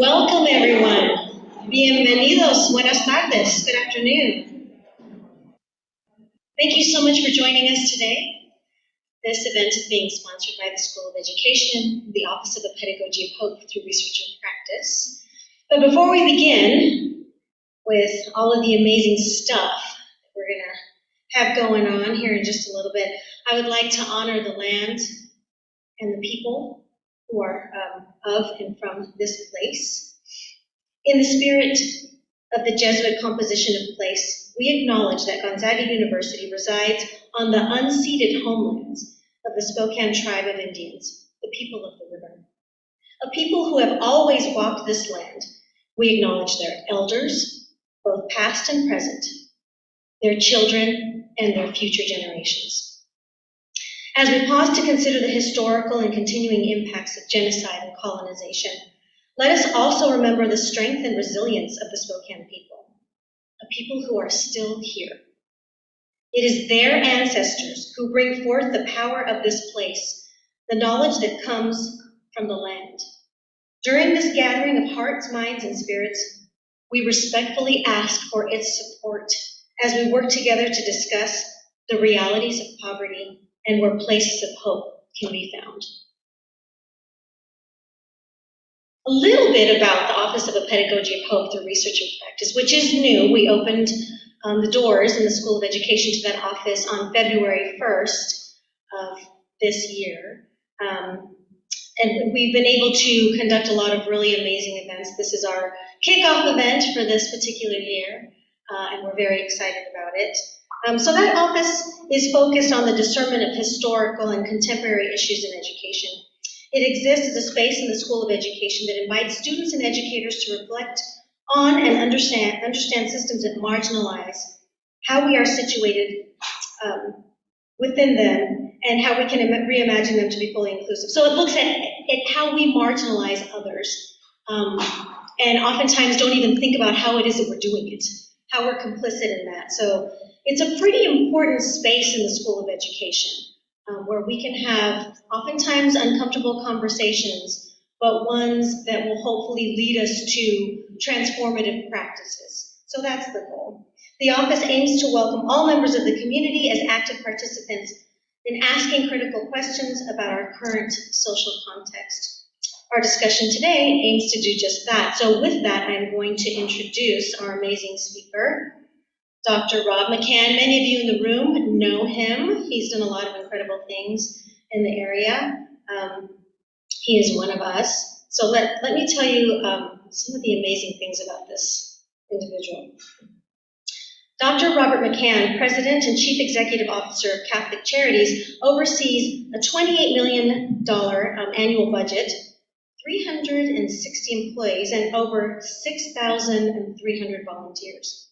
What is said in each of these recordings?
Welcome, everyone. Bienvenidos. Buenas tardes. Good afternoon. Thank you so much for joining us today. This event is being sponsored by the School of Education, the Office of the Pedagogy of Hope through Research and Practice. But before we begin with all of the amazing stuff that we're going to have going on here in just a little bit, I would like to honor the land and the people who are of and from this place. In the spirit of the Jesuit composition of place, we acknowledge that Gonzaga University resides on the unceded homelands of the Spokane tribe of Indians, the people of the river. A people who have always walked this land. We acknowledge their elders, both past and present, their children, and their future generations. As we pause to consider the historical and continuing impacts of genocide and colonization, let us also remember the strength and resilience of the Spokane people, a people who are still here. It is their ancestors who bring forth the power of this place, the knowledge that comes from the land. During this gathering of hearts, minds, and spirits, we respectfully ask for its support as we work together to discuss the realities of poverty and where places of hope can be found. A little bit about the Office of the Pedagogy of Hope through Research and Practice, which is new. We opened the doors in the School of Education to that office on February 1st of this year. And we've been able to conduct a lot of really amazing events. This is our kickoff event for this particular year, and we're very excited about it. So that office is focused on the discernment of historical and contemporary issues in education. It exists as a space in the School of Education that invites students and educators to reflect on and understand systems that marginalize how we are situated within them and how we can reimagine them to be fully inclusive. So it looks at how we marginalize others and oftentimes don't even think about how it is that we're doing it, how we're complicit in that. So it's a pretty important space in the School of Education where we can have oftentimes uncomfortable conversations, but ones that will hopefully lead us to transformative practices. So that's the goal. The office aims to welcome all members of the community as active participants in asking critical questions about our current social context. Our discussion today aims to do just that. So with that, I'm going to introduce our amazing speaker, Dr. Rob McCann. Many of you in the room know him. He's done a lot of incredible things in the area. He is one of us. So let me tell you some of the amazing things about this individual. Dr. Robert McCann, President and Chief Executive Officer of Catholic Charities, oversees a $28 million annual budget, 360 employees, and over 6,300 volunteers.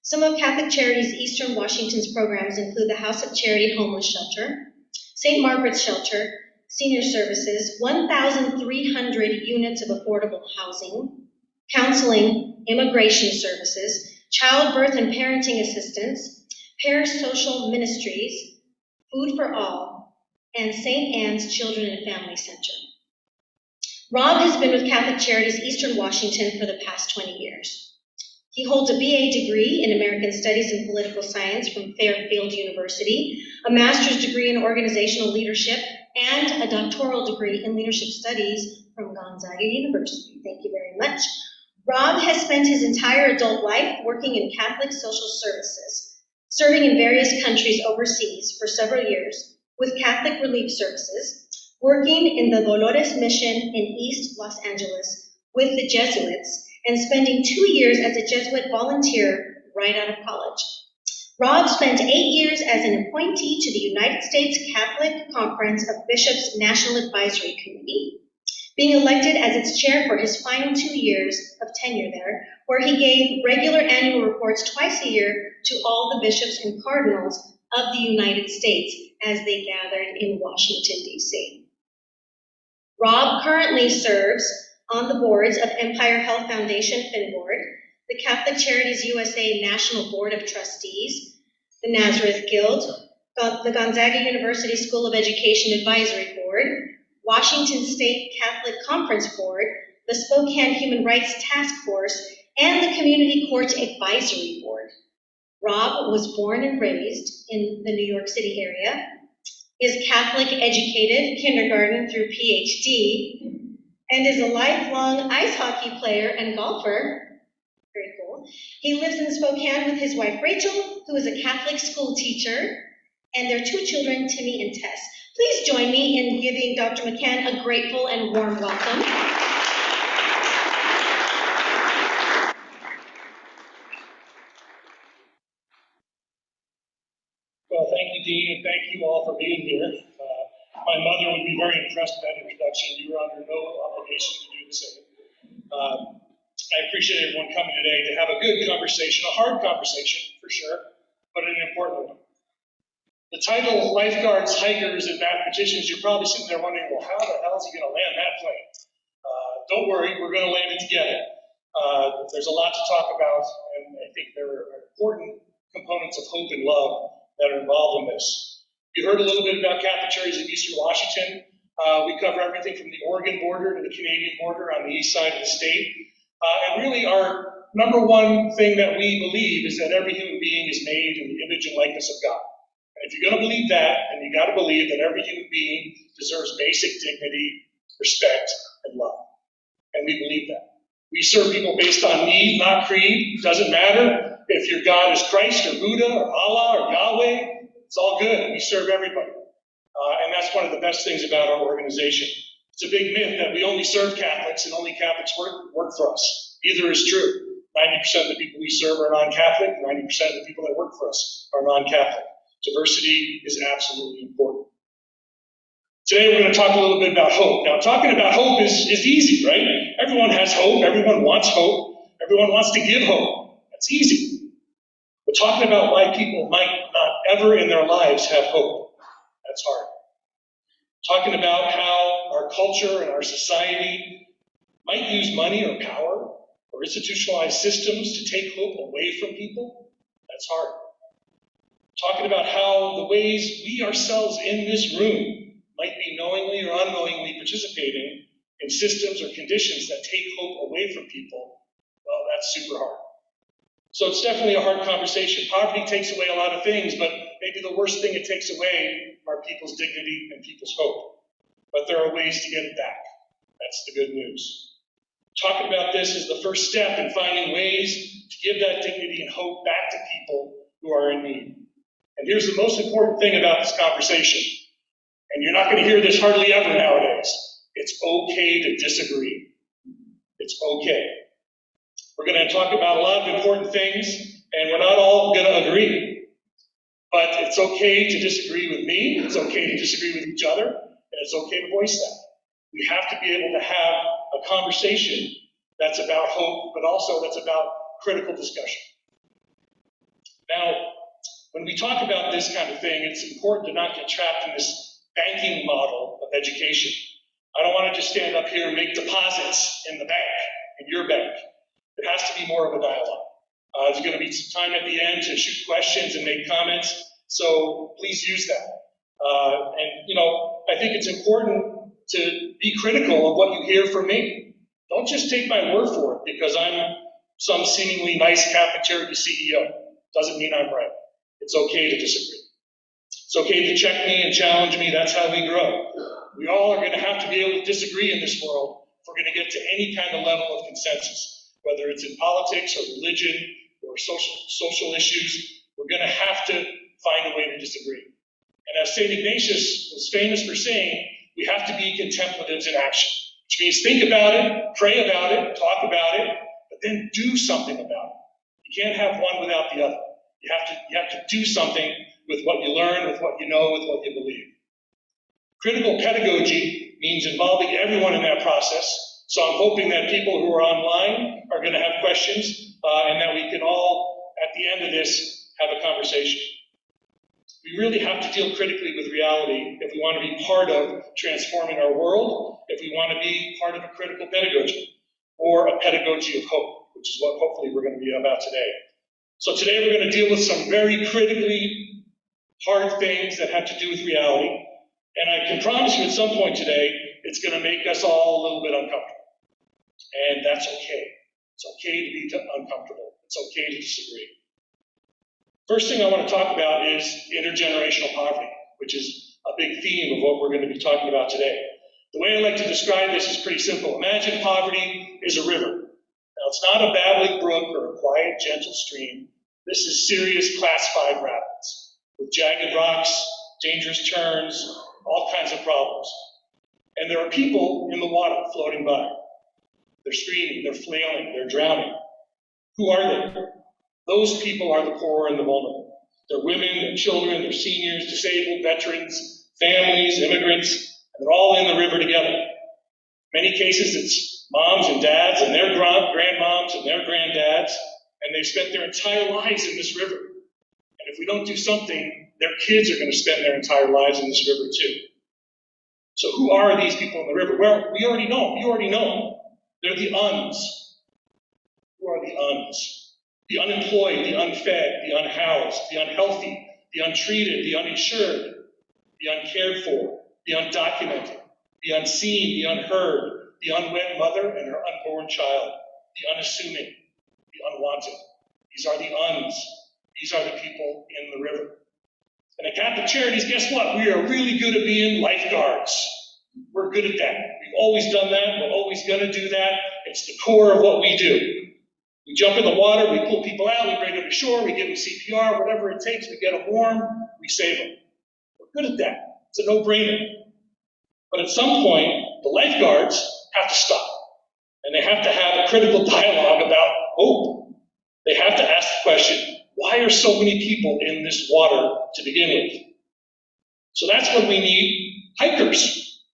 Some of Catholic Charities' Eastern Washington's programs include the House of Charity Homeless Shelter, St. Margaret's Shelter, Senior Services, 1,300 units of affordable housing, counseling, immigration services, childbirth and parenting assistance, parasocial ministries, Food for All, and St. Anne's Children and Family Center. Rob has been with Catholic Charities Eastern Washington for the past 20 years. He holds a BA degree in American Studies and Political Science from Fairfield University, a master's degree in Organizational Leadership, and a doctoral degree in Leadership Studies from Gonzaga University. Thank you very much. Rob has spent his entire adult life working in Catholic social services, serving in various countries overseas for several years with Catholic Relief Services, working in the Dolores Mission in East Los Angeles with the Jesuits, and spending 2 years as a Jesuit volunteer right out of college. Rob spent 8 years as an appointee to the United States Catholic Conference of Bishops' National Advisory Committee, being elected as its chair for his final 2 years of tenure there, where he gave regular annual reports twice a year to all the bishops and cardinals of the United States as they gathered in Washington, D.C. Rob currently serves on the boards of Empire Health Foundation FinBoard, the Catholic Charities USA National Board of Trustees, the Nazareth Guild, the Gonzaga University School of Education Advisory Board, Washington State Catholic Conference Board, the Spokane Human Rights Task Force, and the Community Court Advisory Board. Rob was born and raised in the New York City area, is Catholic educated, kindergarten through PhD, and is a lifelong ice hockey player and golfer. Very cool. He lives in Spokane with his wife Rachel, who is a Catholic school teacher, and their two children, Timmy and Tess. Please join me in giving Dr. McCann a grateful and warm welcome. Well, thank you, Dean, and thank you all for being here. My mother would be very impressed with that introduction. You are under no obligation to do the same. I appreciate everyone coming today to have a good conversation, a hard conversation for sure, but an important one. The title, Lifeguards, Hikers, and Mathematicians, you're probably sitting there wondering, well, how the hell is he going to land that plane? Don't worry, we're going to land it together. There's a lot to talk about, and I think there are important components of hope and love that are involved in this. You heard a little bit about Catholic Charities of Eastern Washington. We cover everything from the Oregon border to the Canadian border on the east side of the state. And really our number one thing that we believe is that every human being is made in the image and likeness of God. And if you're going to believe that, then you got to believe that every human being deserves basic dignity, respect, and love. And we believe that. We serve people based on need, not creed. It doesn't matter if your God is Christ or Buddha or Allah or Yahweh. It's all good. We serve everybody. And that's one of the best things about our organization. It's a big myth that we only serve Catholics and only Catholics work for us. Neither is true. 90% of the people we serve are non-Catholic. 90% of the people that work for us are non-Catholic. Diversity is absolutely important. Today we're going to talk a little bit about hope. Now, talking about hope is easy, right? Everyone has hope. Everyone wants hope. Everyone wants to give hope. That's easy. But talking about why people might not ever in their lives have hope, that's hard. Talking about how our culture and our society might use money or power or institutionalized systems to take hope away from people, that's hard. Talking about how the ways we ourselves in this room might be knowingly or unknowingly participating in systems or conditions that take hope away from people, well, that's super hard. So it's definitely a hard conversation. Poverty takes away a lot of things, but maybe the worst thing it takes away are people's dignity and people's hope. But there are ways to get it back. That's the good news. Talking about this is the first step in finding ways to give that dignity and hope back to people who are in need. And here's the most important thing about this conversation, and you're not going to hear this hardly ever nowadays. It's okay to disagree. It's okay. We're going to talk about a lot of important things, and we're not all going to agree. But it's okay to disagree with me, it's okay to disagree with each other, and it's okay to voice that. We have to be able to have a conversation that's about hope, but also that's about critical discussion. Now, when we talk about this kind of thing, it's important to not get trapped in this banking model of education. I don't want to just stand up here and make deposits in the bank, in your bank. It has to be more of a dialogue. There's going to be some time at the end to shoot questions and make comments, so please use that. I think it's important to be critical of what you hear from me. Don't just take my word for it because I'm some seemingly nice Catholic charity CEO. Doesn't mean I'm right. It's okay to disagree. It's okay to check me and challenge me. That's how we grow. We all are going to have to be able to disagree in this world if we're going to get to any kind of level of consensus, whether it's in politics or religion or social issues. We're going to have to find a way to disagree. And as St. Ignatius was famous for saying, we have to be contemplatives in action, which means think about it, pray about it, talk about it, but then do something about it. You can't have one without the other. You have to do something with what you learn, with what you know, with what you believe. Critical pedagogy means involving everyone in that process. So I'm hoping that people who are online are going to have questions and that we can all, at the end of this, have a conversation. We really have to deal critically with reality if we want to be part of transforming our world, if we want to be part of a critical pedagogy or a pedagogy of hope, which is what hopefully we're going to be about today. So today we're going to deal with some very critically hard things that have to do with reality. And I can promise you at some point today, it's going to make us all a little bit uncomfortable. And that's okay. It's okay to be uncomfortable. It's okay to disagree. First thing I want to talk about is intergenerational poverty, which is a big theme of what we're going to be talking about today. The way I like to describe this is pretty simple. Imagine poverty is a river. Now, it's not a babbling brook or a quiet, gentle stream. This is serious Class 5 rapids with jagged rocks, dangerous turns, all kinds of problems. And there are people in the water floating by. They're screaming, they're flailing, they're drowning. Who are they? Those people are the poor and the vulnerable. They're women, they're children, they're seniors, disabled, veterans, families, immigrants, and they're all in the river together. In many cases, it's moms and dads and their grandmoms and their granddads, and they've spent their entire lives in this river. And if we don't do something, their kids are going to spend their entire lives in this river too. So who are these people in the river? Well, we already know. You already know. They're the uns. Who are the uns? The unemployed, the unfed, the unhoused, the unhealthy, the untreated, the uninsured, the uncared for, the undocumented, the unseen, the unheard, the unwed mother and her unborn child, the unassuming, the unwanted. These are the uns. These are the people in the river. And at Catholic Charities, guess what? We are really good at being lifeguards. We're good at that. We've always done that. We're always going to do that. It's the core of what we do. We jump in the water, we pull people out, we bring them to shore, we give them CPR, whatever it takes, we get them warm, we save them. We're good at that. It's a no-brainer. But at some point, the lifeguards have to stop. And they have to have a critical dialogue about hope. They have to ask the question, why are so many people in this water to begin with? So that's when we need hikers.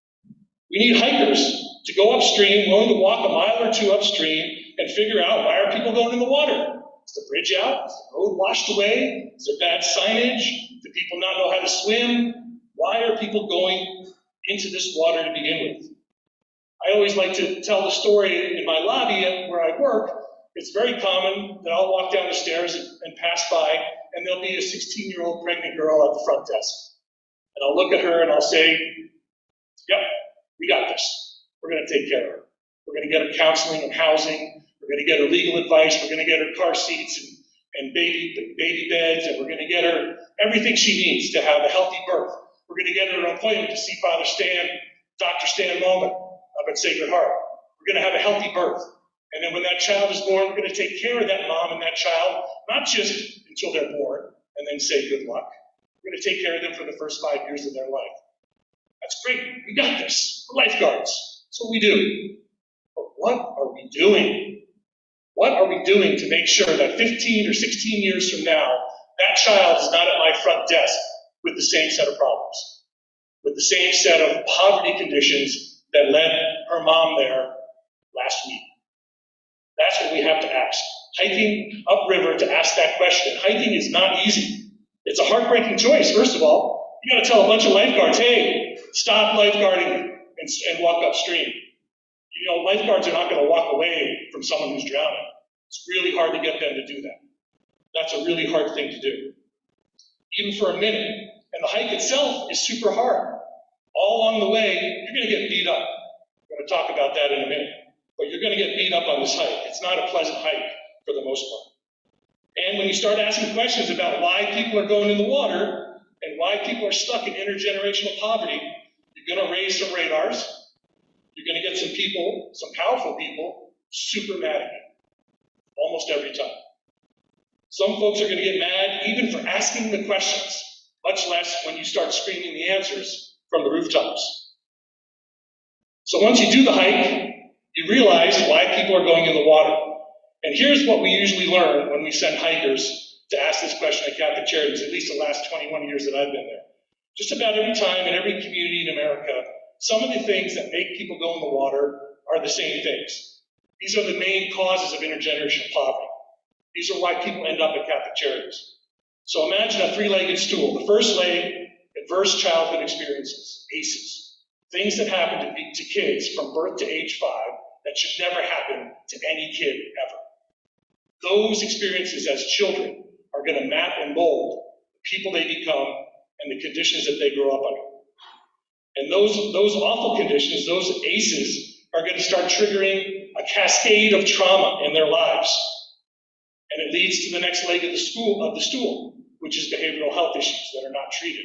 We need hikers to go upstream, willing to walk a mile or two upstream, and figure out, why are people going in the water? Is the bridge out? Is the road washed away? Is there bad signage? Do people not know how to swim? Why are people going into this water to begin with? I always like to tell the story in my lobby where I work. It's very common that I'll walk down the stairs and pass by, and there'll be a 16-year-old pregnant girl at the front desk. And I'll look at her and I'll say, yep, we got this. We're going to take care of her. We're going to get her counseling and housing. We're going to get her legal advice. We're going to get her car seats and baby beds, and we're going to get her everything she needs to have a healthy birth. We're going to get her an appointment to see Dr. Stan Moment up at Sacred Heart. We're going to have a healthy birth. And then when that child is born, we're going to take care of that mom and that child, not just until they're born and then say good luck. We're going to take care of them for the first 5 years of their life. That's great. We got this. We're lifeguards. That's what we do. But what are we doing? What are we doing to make sure that 15 or 16 years from now, that child is not at my front desk with the same set of problems, with the same set of poverty conditions that led her mom there last week? That's what we have to ask. Hiking upriver to ask that question. Hiking is not easy. It's a heartbreaking choice, first of all. You got to tell a bunch of lifeguards, hey, stop lifeguarding and walk upstream. You know, lifeguards are not going to walk away from someone who's drowning. It's really hard to get them to do that. That's a really hard thing to do, even for a minute. And the hike itself is super hard. All along the way, you're going to get beat up. We're going to talk about that in a minute. But you're going to get beat up on this hike. It's not a pleasant hike for the most part. And when you start asking questions about why people are going in the water and why people are stuck in intergenerational poverty, you're going to raise some radars. You're going to get some people, some powerful people, super mad at you. Almost every time. Some folks are going to get mad even for asking the questions, much less when you start screaming the answers from the rooftops. So once you do the hike, you realize why people are going in the water. And here's what we usually learn when we send hikers to ask this question at Catholic Charities, at least the last 21 years that I've been there. Just about every time in every community in America, some of the things that make people go in the water are the same things. These are the main causes of intergenerational poverty. These are why people end up at Catholic Charities. So imagine a three-legged stool. The first leg, adverse childhood experiences, ACEs. Things that happen to kids from birth to age 5 that should never happen to any kid ever. Those experiences as children are going to map and mold the people they become and the conditions that they grow up under. And those awful conditions, those ACEs, are going to start triggering a cascade of trauma in their lives. And it leads to the next leg of the stool, which is behavioral health issues that are not treated.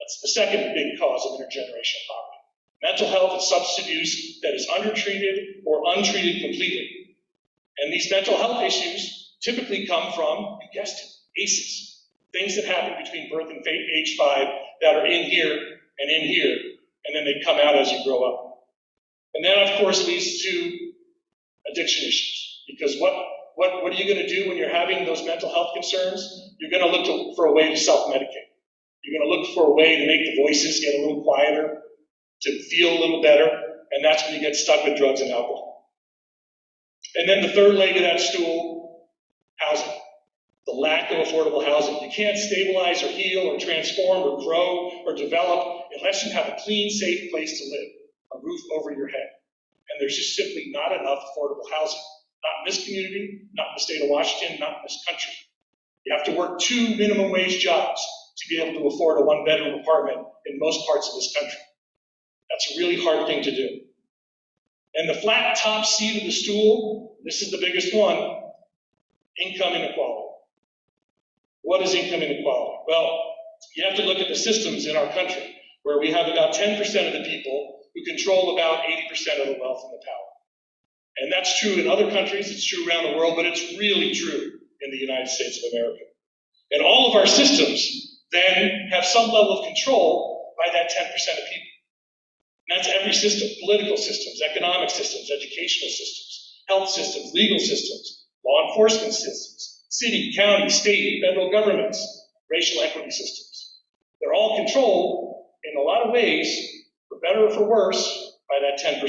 That's the second big cause of intergenerational poverty. Mental health and substance abuse that is undertreated or untreated completely. And these mental health issues typically come from, you guessed it, ACEs. Things that happen between birth and age 5 that are in here and in here, and then they come out as you grow up. And that, of course, leads to addiction issues. Because what are you going to do when you're having those mental health concerns? You're going to look for a way to self-medicate. You're going to look for a way to make the voices get a little quieter, to feel a little better, and that's when you get stuck with drugs and alcohol. And then the third leg of that stool, housing. The lack of affordable housing. You can't stabilize or heal or transform or grow or develop unless you have a clean, safe place to live, a roof over your head. And there's just simply not enough affordable housing. Not in this community, not in the state of Washington, not in this country. You have to work 2 minimum wage jobs to be able to afford a 1-bedroom apartment in most parts of this country. That's a really hard thing to do. And the flat top seat of the stool, this is the biggest one, income inequality. What is income inequality? Well, you have to look at the systems in our country, where we have about 10% of the people who control about 80% of the wealth and the power. And that's true in other countries, it's true around the world, but it's really true in the United States of America. And all of our systems then have some level of control by that 10% of people. And that's every system, political systems, economic systems, educational systems, health systems, legal systems, law enforcement systems, city, county, state, federal governments, racial equity systems. They're all controlled in a lot of ways, for better or for worse, by that 10%.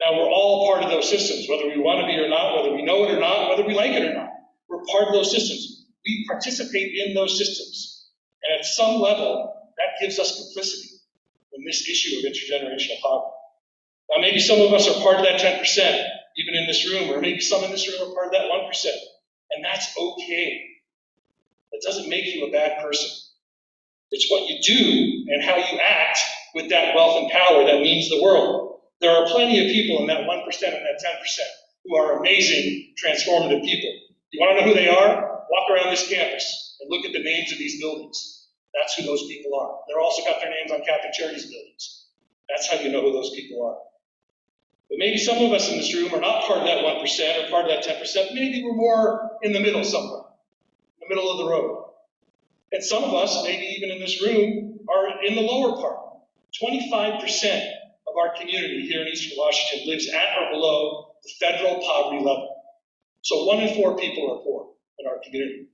Now, we're all part of those systems, whether we want to be or not, whether we know it or not, whether we like it or not. We're part of those systems. We participate in those systems. And at some level, that gives us complicity in this issue of intergenerational poverty. Now, maybe some of us are part of that 10%, even in this room, or maybe some in this room are part of that 1%. And that's okay. That doesn't make you a bad person. It's what you do and how you act with that wealth and power that means the world. There are plenty of people in that 1% and that 10% who are amazing, transformative people. You want to know who they are? Walk around this campus and look at the names of these buildings. That's who those people are. They're also got their names on Catholic Charities buildings. That's how you know who those people are. But maybe some of us in this room are not part of that 1% or part of that 10%. Maybe we're more in the middle somewhere, in the middle of the road. And some of us, maybe even in this room, are in the lower part. 25% of our community here in Eastern Washington lives at or below the federal poverty level. So 1 in 4 people are poor in our community.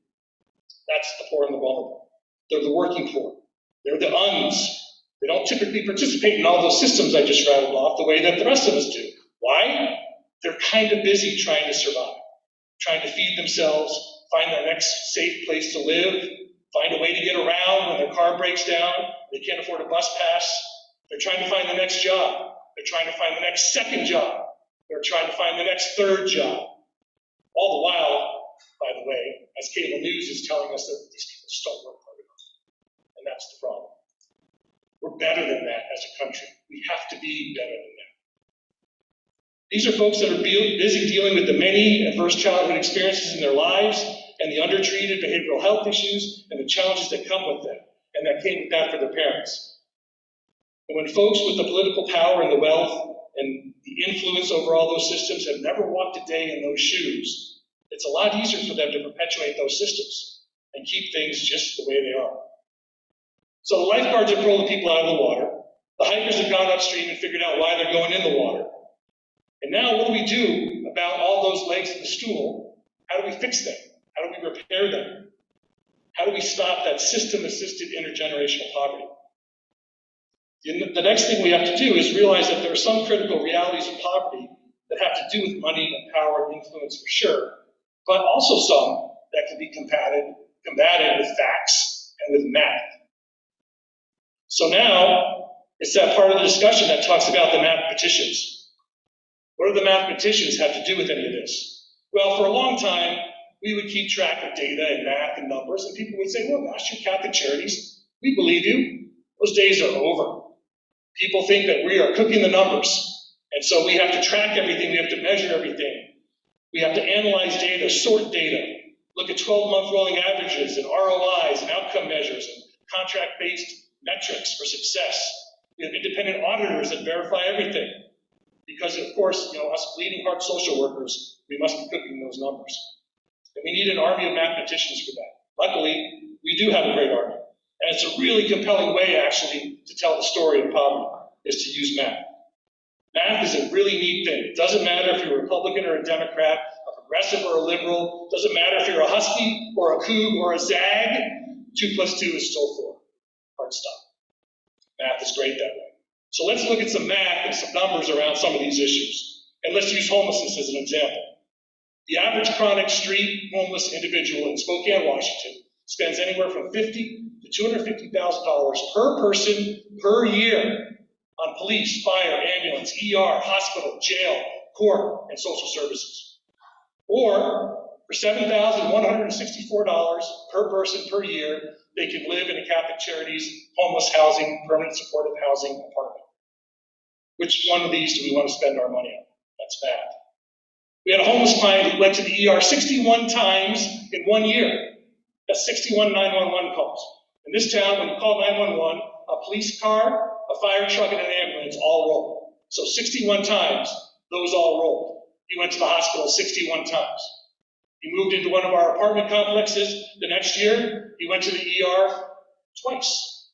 That's the poor and the vulnerable. They're the working poor. They're the uns. They don't typically participate in all those systems I just rattled off the way that the rest of us do. Why? They're kind of busy trying to survive, trying to feed themselves, find their next safe place to live, find a way to get around when their car breaks down, they can't afford a bus pass. They're trying to find the next job. They're trying to find the next second job. They're trying to find the next third job. All the while, by the way, as cable news is telling us that these people just don't work hard enough. And that's the problem. We're better than that as a country. We have to be better than that. These are folks that are busy dealing with the many adverse childhood experiences in their lives and the undertreated behavioral health issues and the challenges that come with them and that came with that for their parents. And when folks with the political power and the wealth and the influence over all those systems have never walked a day in those shoes, it's a lot easier for them to perpetuate those systems and keep things just the way they are. So the lifeguards have pulled the people out of the water. The hikers have gone upstream and figured out why they're going in the water. And now what do we do about all those legs of the stool? How do we fix them? How do we repair them? How do we stop that system-assisted intergenerational poverty? The next thing we have to do is realize that there are some critical realities of poverty that have to do with money and power and influence for sure, but also some that can be combated with facts and with math. So now, it's that part of the discussion that talks about the mathematicians. What do the mathematicians have to do with any of this? Well, for a long time, we would keep track of data and math and numbers, and people would say, well, gosh, you're Catholic Charities. We believe you. Those days are over. People think that we are cooking the numbers. And so we have to track everything, we have to measure everything. We have to analyze data, sort data, look at 12-month rolling averages and ROIs and outcome measures and contract-based metrics for success. We have independent auditors that verify everything. Because, of course, us bleeding heart social workers, we must be cooking those numbers. And we need an army of mathematicians for that. Luckily, we do have a great army. And it's a really compelling way, actually, to tell the story of poverty, is to use math. Math is a really neat thing. It doesn't matter if you're a Republican or a Democrat, a progressive or a liberal. It doesn't matter if you're a Husky or a Coug or a Zag. 2 + 2 is still 4. Hard stop. Math is great that way. So let's look at some math and some numbers around some of these issues. And let's use homelessness as an example. The average chronic street homeless individual in Spokane, Washington spends anywhere from $50,000 to $250,000 per person per year on police, fire, ambulance, ER, hospital, jail, court, and social services. Or for $7,164 per person per year, they can live in a Catholic Charities homeless housing, permanent supportive housing apartment. Which one of these do we want to spend our money on? That's bad. We had a homeless client who went to the ER 61 times in 1 year. That's 61 911 calls. In this town, when you call 911, a police car, a fire truck, and an ambulance all roll. So 61 times, those all rolled. He went to the hospital 61 times. He moved into one of our apartment complexes. The next year, he went to the ER twice.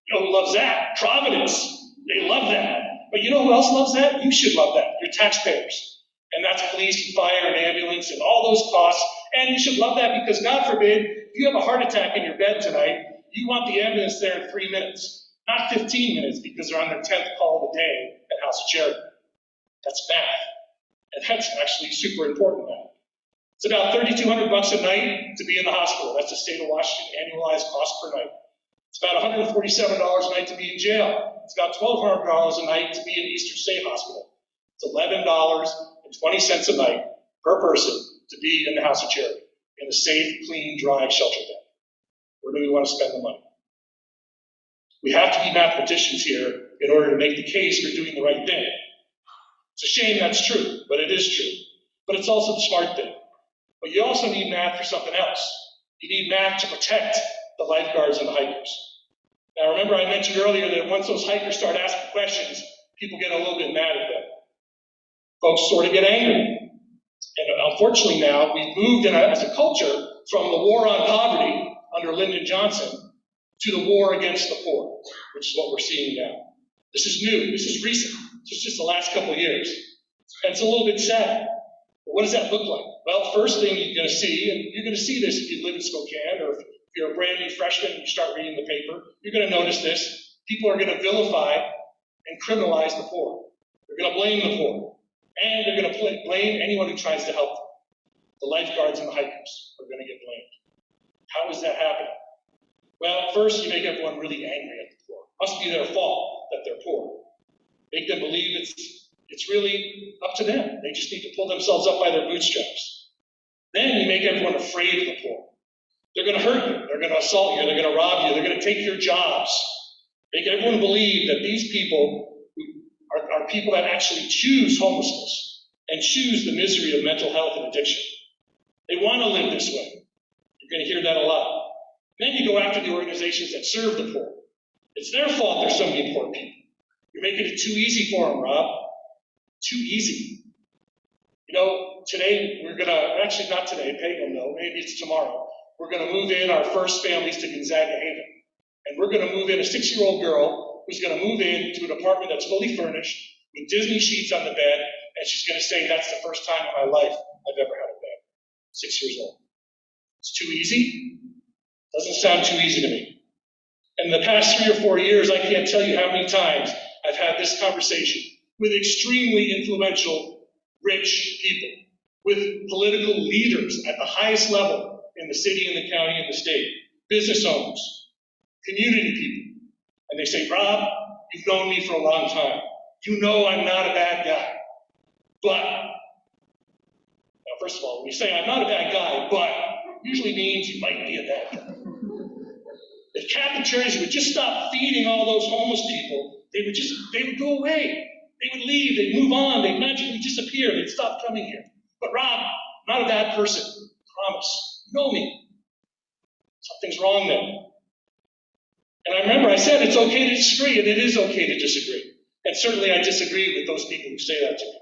You know who loves that? Providence. They love that. But you know who else loves that? You should love that. Your taxpayers. And that's police and fire and ambulance and all those costs. And you should love that because, God forbid, if you have a heart attack in your bed tonight, you want the ambulance there in 3 minutes, not 15 minutes because they're on their 10th call of the day at House of Charity. That's math. And that's actually super important math. It's about $3,200 a night to be in the hospital. That's the state of Washington annualized cost per night. It's about $147 a night to be in jail. It's about $1,200 a night to be in Eastern State Hospital. It's $11.20 a night per person to be in the House of Charity, in a safe, clean, dry shelter bed. Where do we want to spend the money? We have to be mathematicians here in order to make the case for doing the right thing. It's a shame that's true, but it is true. But it's also the smart thing. But you also need math for something else. You need math to protect the lifeguards and the hikers. Now remember I mentioned earlier that once those hikers start asking questions, people get a little bit mad at them. Folks sort of get angry. And unfortunately now, we've moved as a culture from the war on poverty under Lyndon Johnson to the war against the poor, which is what we're seeing now. This is new, this is recent, it's just the last couple of years. And it's a little bit sad. But what does that look like? Well, first thing you're going to see, and you're going to see this if you live in Spokane, or if you're a brand new freshman and you start reading the paper, you're going to notice this. People are going to vilify and criminalize the poor. They're going to blame the poor. And they're going to blame anyone who tries to help them. The lifeguards and the hikers are going to get blamed. How is that happening? Well, first, you make everyone really angry at the poor. It must be their fault that they're poor. Make them believe it's really up to them. They just need to pull themselves up by their bootstraps. Then you make everyone afraid of the poor. They're going to hurt you. They're going to assault you. They're going to rob you. They're going to take your jobs. Make everyone believe that these people are people that actually choose homelessness and choose the misery of mental health and addiction. They want to live this way. You're going to hear that a lot. Then you go after the organizations that serve the poor. It's their fault there's so many poor people. You're making it too easy for them, Rob. Too easy. You know, today we're going to, actually not today, Peg will know, maybe it's tomorrow, we're going to move in our first families to Gonzaga Haven. And we're going to move in a 6-year-old girl who's going to move into an apartment that's fully furnished with Disney sheets on the bed, and she's going to say, that's the first time in my life I've ever had a bed. 6 years old. It's too easy? Doesn't sound too easy to me. In the past 3 or 4 years, I can't tell you how many times I've had this conversation with extremely influential, rich people, with political leaders at the highest level in the city and the county and the state, business owners, community people. And they say, Rob, you've known me for a long time. You know I'm not a bad guy. But, now first of all, when you say I'm not a bad guy, but usually means you might be a bad guy. If Catholic Charities would just stop feeding all those homeless people, they would go away. They would leave, they'd move on, they'd magically disappear, they'd stop coming here. But Rob, I'm not a bad person, promise. You know me. Something's wrong there. And I remember I said it's okay to disagree, and it is okay to disagree. And certainly I disagree with those people who say that to me.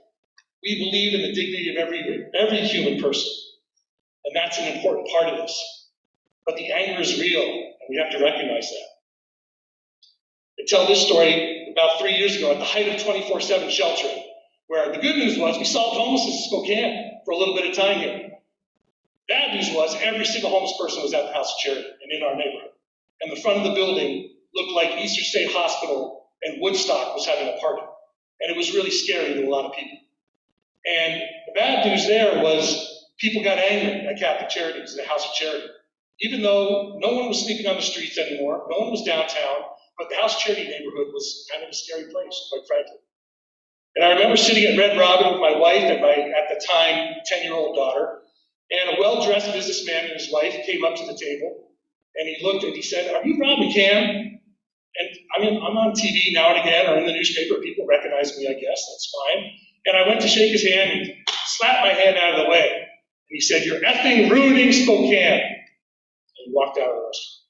We believe in the dignity of every human person. And that's an important part of this. But the anger is real, and we have to recognize that. I tell this story about 3 years ago at the height of 24/7 sheltering, where the good news was we solved homelessness in Spokane for a little bit of time here. Bad news was every single homeless person was at the House of Charity and in our neighborhood. And the front of the building looked like Eastern State Hospital and Woodstock was having a party. And it was really scary to a lot of people. And the bad news there was people got angry at Catholic Charities, the House of Charity. Even though no one was sleeping on the streets anymore, no one was downtown, but the House of Charity neighborhood was kind of a scary place, quite frankly. And I remember sitting at Red Robin with my wife and my, at the time, 10-year-old daughter, and a well-dressed businessman and his wife came up to the table, and he looked and he said, "Are you Rob McCann?" And I mean, I'm on TV now and again, or in the newspaper, people recognize me, I guess, that's fine. And I went to shake his hand and slapped my hand out of the way. And he said, "You're effing ruining Spokane." And he walked out of the restaurant.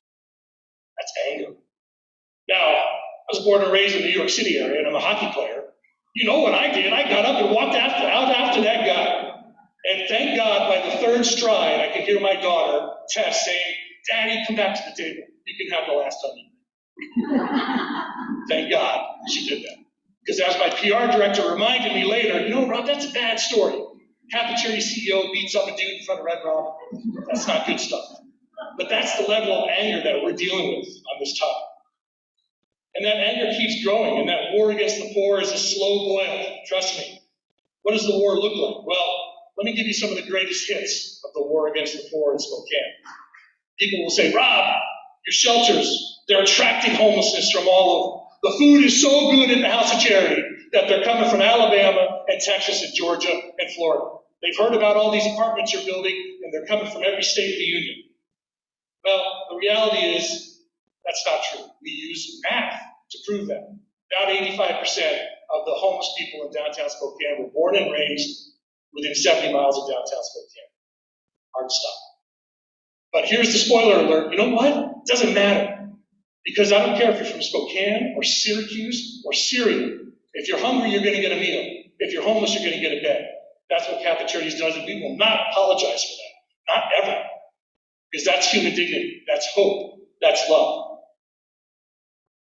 That's anger. Now, I was born and raised in the New York City area, and I'm a hockey player. You know what I did? I got up and walked out after that guy. And thank God, by the third stride, I could hear my daughter, Tess, saying, "Daddy, come back to the table. You can have the last onion." Thank God she did that. Because as my PR director reminded me later, "You know, Rob, that's a bad story. Catholic Charity CEO beats up a dude in front of Red Robin. That's not good stuff." But that's the level of anger that we're dealing with on this topic. And that anger keeps growing, and that war against the poor is a slow boil, trust me. What does the war look like? Well, let me give you some of the greatest hits of the war against the poor in Spokane. People will say, "Rob, your shelters, they're attracting homelessness from all over. The food is so good at the House of Charity that they're coming from Alabama and Texas and Georgia and Florida. They've heard about all these apartments you're building, and they're coming from every state of the union." Well, the reality is that's not true. We use math to prove that. About 85% of the homeless people in downtown Spokane were born and raised within 70 miles of downtown Spokane. Hard stop. But here's the spoiler alert. You know what? It doesn't matter. Because I don't care if you're from Spokane or Syracuse or Syria. If you're hungry, you're going to get a meal. If you're homeless, you're going to get a bed. That's what Catholic Charities does, and we will not apologize for that. Not ever. Because that's human dignity. That's hope. That's love.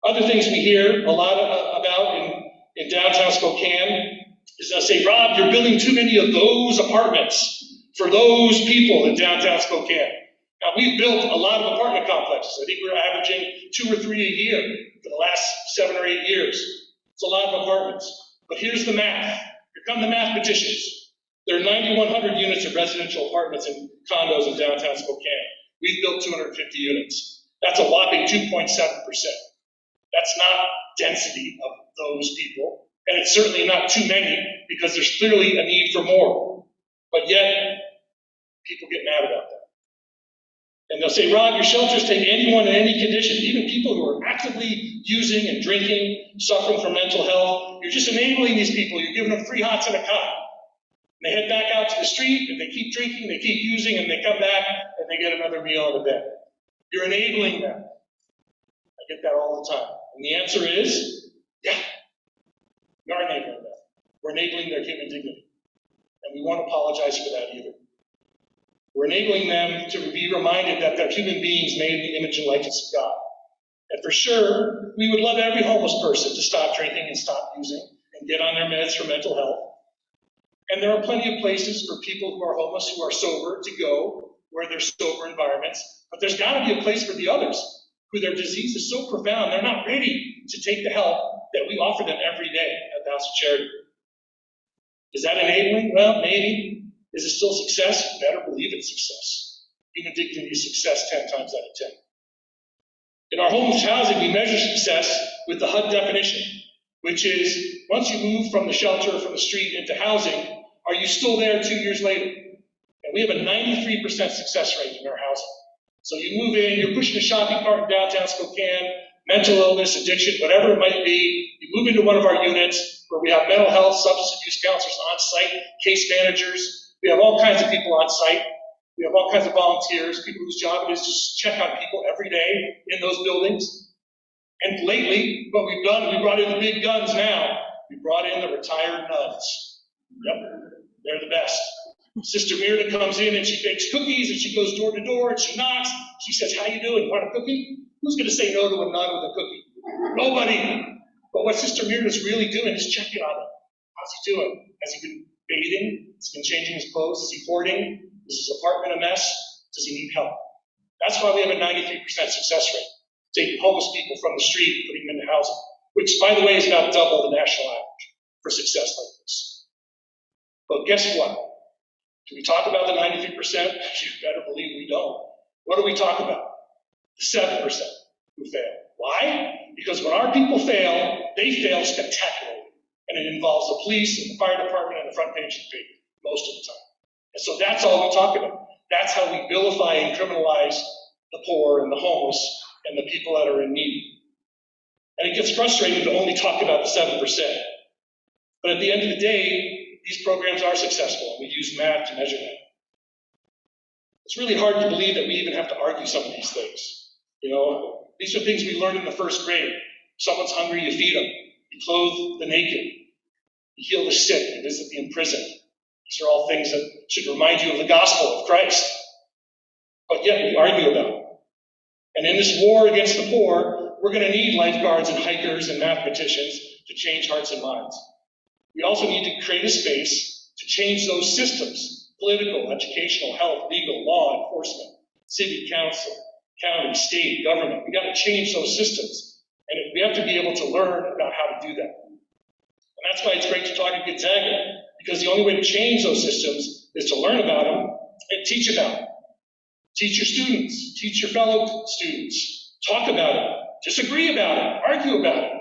Other things we hear a lot about in downtown Spokane is they'll say, "Rob, you're building too many of those apartments for those people in downtown Spokane." Now, we've built a lot of apartment complexes. I think we're averaging 2 or 3 a year for the last 7 or 8 years. It's a lot of apartments. But here's the math. Here come the mathematicians. There are 9,100 units of residential apartments and condos in downtown Spokane. We've built 250 units. That's a whopping 2.7%. That's not density of those people. And it's certainly not too many because there's clearly a need for more. But yet, people get mad about that. And they'll say, "Rob, your shelters take anyone in any condition, even people who are actively using and drinking, suffering from mental health. You're just enabling these people. You're giving them free hots and a cot. And they head back out to the street, and they keep drinking, they keep using, and they come back, and they get another meal and a bed. You're enabling them." I get that all the time. And the answer is, yeah, we are enabling them. We're enabling their human dignity. And we won't apologize for that either. We're enabling them to be reminded that they're human beings made in the image and likeness of God. And for sure, we would love every homeless person to stop drinking and stop using and get on their meds for mental health. And there are plenty of places for people who are homeless, who are sober, to go, where there's sober environments. But there's got to be a place for the others, who their disease is so profound, they're not ready to take the help that we offer them every day at the House of Charity. Is that enabling? Well, maybe. Is it still success? You better believe it's success. Human dignity is success 10 times out of 10. In our homeless housing, we measure success with the HUD definition, which is once you move from the shelter or from the street into housing, are you still there 2 years later? And we have a 93% success rate in our housing. So you move in, you're pushing a shopping cart in downtown Spokane, mental illness, addiction, whatever it might be. You move into one of our units where we have mental health, substance abuse counselors on site, case managers. We have all kinds of people on site. We have all kinds of volunteers, people whose job it is to check on people every day in those buildings. And lately, what we've done, we brought in the big guns now. We brought in the retired nuns. Yep, they're the best. Sister Mirta comes in and she bakes cookies and she goes door to door and she knocks. She says, "How you doing? Want a cookie?" Who's going to say no to a nun with a cookie? Nobody. But what Sister Mirta's really doing is checking on him. How's he doing? Has he been bathing? Has he been changing his clothes? Is he hoarding? Is his apartment a mess? Does he need help? That's why we have a 93% success rate. Taking homeless people from the street and putting them into housing, which, by the way, is about double the national average for success like this. But guess what? Do we talk about the 93%? You better believe we don't. What do we talk about? The 7% who fail. Why? Because when our people fail, they fail spectacularly. And it involves the police and the fire department and the front page of the paper most of the time. And so that's all we talk about. That's how we vilify and criminalize the poor and the homeless and the people that are in need. And it gets frustrating to only talk about the 7%. But at the end of the day, these programs are successful, and we use math to measure that. It's really hard to believe that we even have to argue some of these things. You know, these are things we learned in the first grade. If someone's hungry, you feed them. You clothe the naked. You heal the sick. You visit the imprisoned. These are all things that should remind you of the gospel of Christ. But yet we argue about it. And in this war against the poor, we're going to need lifeguards and hikers and mathematicians to change hearts and minds. We also need to create a space to change those systems: political, educational, health, legal, law enforcement, city council, county, state, government. We got to change those systems. And we have to be able to learn about how to do that. And that's why it's great to talk at Gonzaga, because the only way to change those systems is to learn about them and teach about them. Teach your students, teach your fellow students, talk about it, disagree about it, argue about it,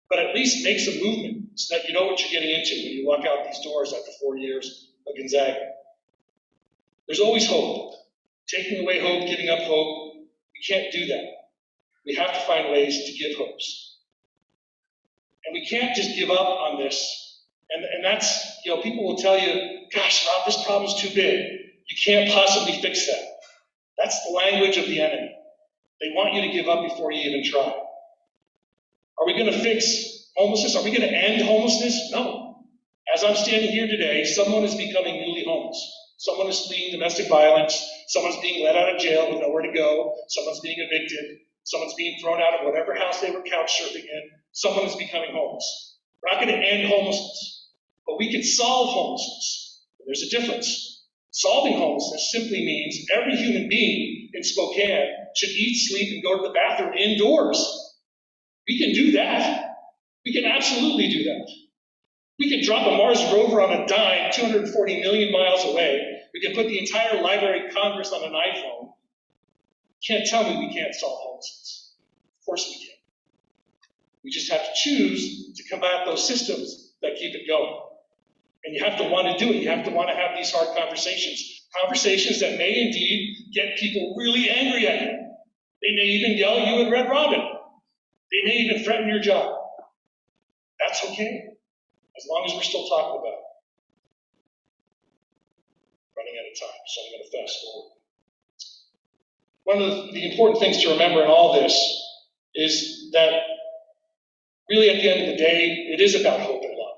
but at least make some movement so that you know what you're getting into when you walk out these doors after 4 years of Gonzaga. There's always hope. Taking away hope, giving up hope, we can't do that. We have to find ways to give hopes. And we can't just give up on this. And that's, you know, people will tell you, "Gosh, Rob, this problem's too big. You can't possibly fix that." That's the language of the enemy. They want you to give up before you even try. Are we going to fix homelessness? Are we going to end homelessness? No. As I'm standing here today, someone is becoming newly homeless. Someone is fleeing domestic violence. Someone's being let out of jail with nowhere to go. Someone's being evicted. Someone's being thrown out of whatever house they were couch surfing in. Someone is becoming homeless. We're not going to end homelessness, but we can solve homelessness. There's a difference. Solving homelessness simply means every human being in Spokane should eat, sleep, and go to the bathroom indoors. We can do that. We can absolutely do that. We can drop a Mars rover on a dime 240 million miles away. We can put the entire Library of Congress on an iPhone. You can't tell me we can't solve homelessness. Of course we can. We just have to choose to combat those systems that keep it going. And you have to want to do it. You have to want to have these hard conversations. Conversations that may indeed get people really angry at you. They may even yell at you at Red Robin. They may even threaten your job. That's okay, as long as we're still talking about it. Running out of time, so I'm going to fast forward. One of the important things to remember in all this is that really at the end of the day, it is about hope and love.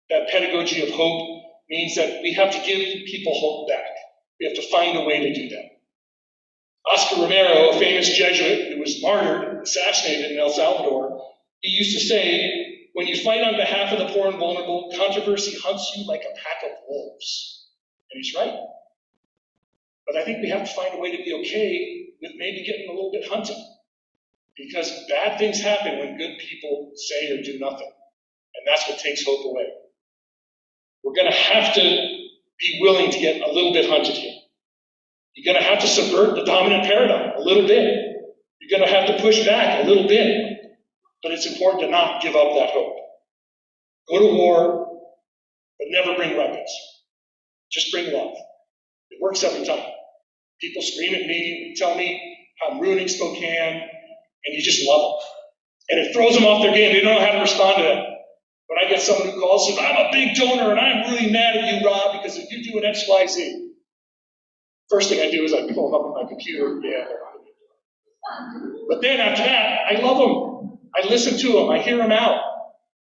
That pedagogy of hope means that we have to give people hope back. We have to find a way to do that. Oscar Romero, a famous Jesuit who was martyred, assassinated in El Salvador, he used to say, "When you fight on behalf of the poor and vulnerable, controversy hunts you like a pack of wolves." And he's right. But I think we have to find a way to be okay with maybe getting a little bit hunted. Because bad things happen when good people say or do nothing. And that's what takes hope away. We're going to have to be willing to get a little bit hunted here. You're going to have to subvert the dominant paradigm a little bit. You're going to have to push back a little bit. But it's important to not give up that hope. Go to war, but never bring weapons. Just bring love. It works every time. People scream at me, tell me I'm ruining Spokane, and you just love them. And it throws them off their game. They don't know how to respond to that. When I get someone who calls and says, I'm a big donor and I'm really mad at you, Rob, because if you do an X, Y, Z, first thing I do is I pull them up on my computer. Yeah, they're not a big donor. But then after that, I love them. I listen to them. I hear them out.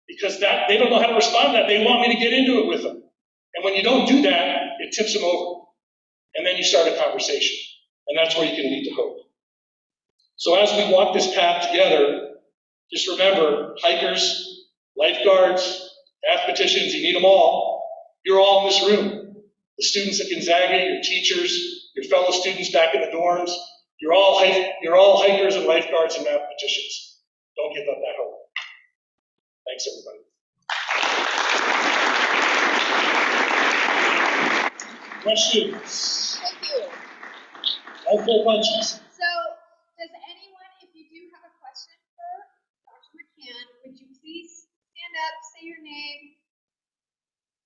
Because that they don't know how to respond to that. They want me to get into it with them. And when you don't do that, it tips them over. And then you start a conversation. And that's where you can lead to hope. So as we walk this path together, just remember, hikers, lifeguards, mathematicians, you need them all. You're all in this room. The students at Gonzaga, your teachers, your fellow students back in the dorms, you're all hikers and lifeguards and mathematicians. Don't give up that hope. Thanks, everybody. Questions? Thank you. No full punches. So, does anyone, if you do have a question for Dr. McCann, would you please stand up, say your name,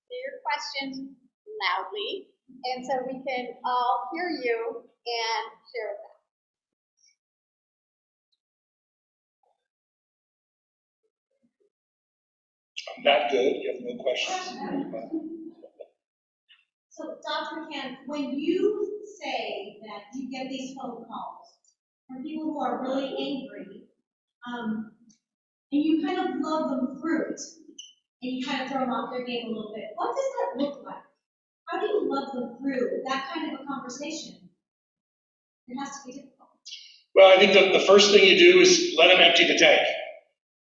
say your question loudly, and so we can all hear you and share with them. I'm that good. You have no questions. So, Dr. McCann, when you say that you get these phone calls from people who are really angry, and you kind of love them through it, and you kind of throw them off their game a little bit, what does that look like? How do you love them through that kind of a conversation? It has to be difficult. Well, I think the first thing you do is let them empty the tank.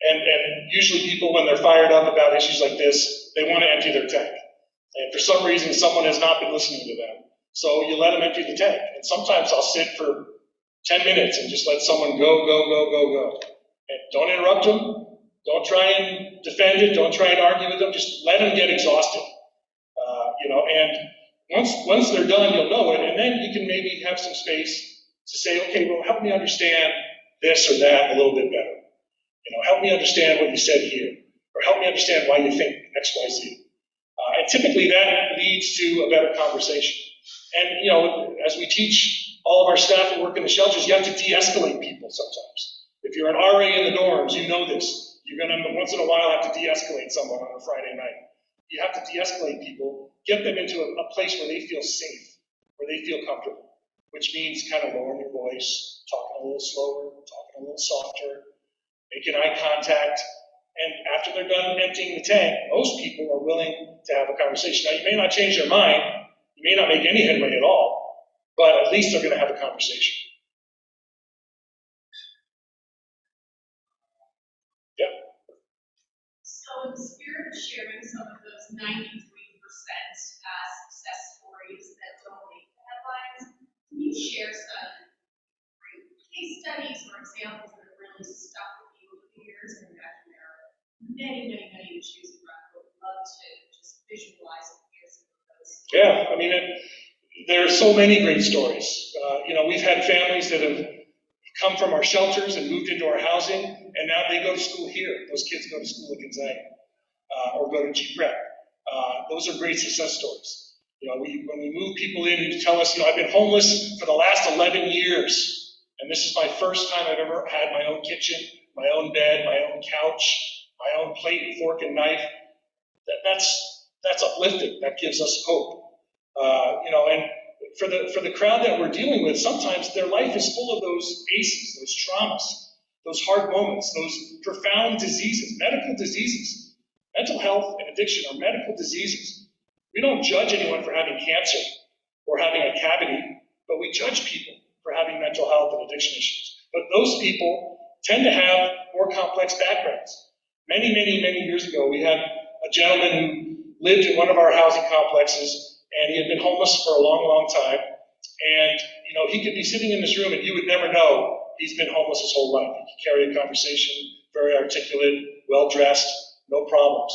And usually people, when they're fired up about issues like this, they want to empty their tank. And for some reason, someone has not been listening to them. So you let them empty the tank. And sometimes I'll sit for 10 minutes and just let someone go. And don't interrupt them. Don't try and defend it. Don't try and argue with them. Just let them get exhausted. And once they're done, you'll know it. And then you can maybe have some space to say, okay, well, help me understand this or that a little bit better. Help me understand what you said here. Or help me understand why you think X, Y, Z. And typically that leads to a better conversation. And, as we teach all of our staff who work in the shelters, you have to de-escalate people sometimes. If you're an RA in the dorms, you know this. You're going to, once in a while, have to de-escalate someone on a Friday night. You have to de-escalate people, get them into a place where they feel safe, where they feel comfortable, which means kind of lowering your voice, talking a little slower, talking a little softer, making eye contact. And after they're done emptying the tank, most people are willing to have a conversation. Now, you may not change their mind, you may not make any headway at all, but at least they're going to have a conversation. Yeah. So in the spirit of sharing some of those 93% success stories that don't make the headlines, can you share some case studies or examples that have really stuck with you over the years? And imagine there are many to choose from. I would love to just visualize and hear some of those. Yeah, I mean, there are so many great stories. We've had families that have come from our shelters and moved into our housing, and now they go to school here. Those kids go to school at Gonzaga or go to GPrep. Those are great success stories. When we move people in who tell us, I've been homeless for the last 11 years, and this is my first time I've ever had my own kitchen, my own bed, my own couch, my own plate and fork and knife. That's uplifting. That gives us hope. And for the crowd that we're dealing with, sometimes their life is full of those ACEs, those traumas, those hard moments, those profound diseases, medical diseases. Mental health and addiction are medical diseases. We don't judge anyone for having cancer or having a cavity, but we judge people for having mental health and addiction issues. But those people tend to have more complex backgrounds. Many years ago, we had a gentleman who lived in one of our housing complexes, and he had been homeless for a long time. And, he could be sitting in this room and you would never know he's been homeless his whole life. He could carry a conversation, very articulate, well-dressed, no problems.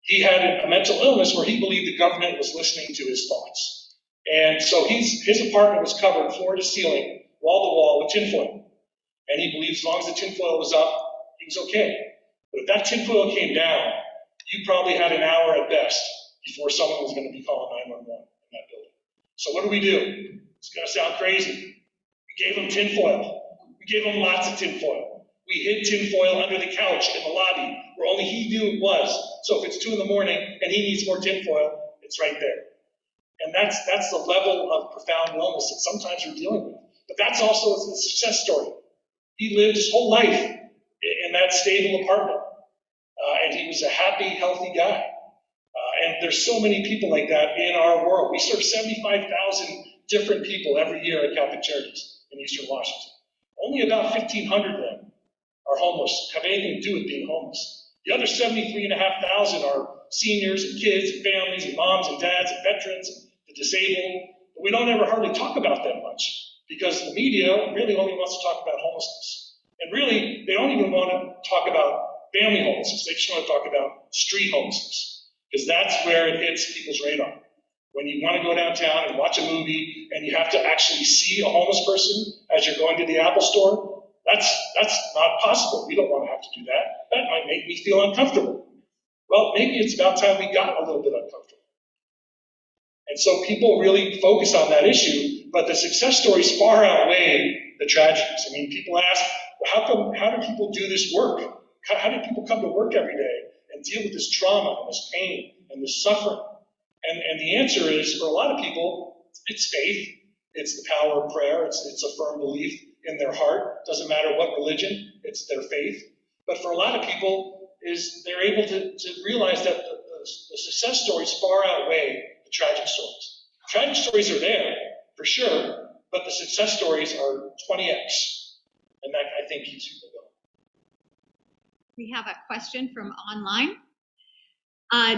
He had a mental illness where he believed the government was listening to his thoughts. And so his apartment was covered floor to ceiling, wall to wall with tinfoil. And he believed as long as the tinfoil was up, he was okay. But if that tinfoil came down, you probably had an hour at best before someone was going to be calling 911 in that building. So what do? It's going to sound crazy. We gave him tinfoil. We gave him lots of tinfoil. We hid tinfoil under the couch in the lobby where only he knew it was. So if it's 2 a.m. and he needs more tinfoil, it's right there. And that's the level of profound illness that sometimes we're dealing with. But that's also a success story. He lived his whole life in that stable apartment. And he was a happy, healthy guy. And there's so many people like that in our world. We serve 75,000 different people every year at Catholic Charities in Eastern Washington. Only about 1,500 of them are homeless, have anything to do with being homeless. The other 73,500 are seniors and kids and families and moms and dads and veterans and the disabled. But we don't ever hardly talk about them much because the media really only wants to talk about homelessness. And really, they don't even want to talk about family homelessness. They just want to talk about street homelessness because that's where it hits people's radar. When you want to go downtown and watch a movie and you have to actually see a homeless person as you're going to the Apple store, that's not possible. We don't want to have to do that. That might make me feel uncomfortable. Well, maybe it's about time we got a little bit uncomfortable. And so people really focus on that issue, but the success stories far outweigh the tragedies. I mean, people ask, well, how do people do this work? How do people come to work every day and deal with this trauma and this pain and this suffering? And the answer is, for a lot of people, it's faith. It's the power of prayer. It's a firm belief in their heart. Doesn't matter what religion, it's their faith. But for a lot of people, they're able to realize that the success stories far outweigh the tragic stories. Tragic stories are there, for sure, but the success stories are 20x. And that, I think, keeps people going. We have a question from online.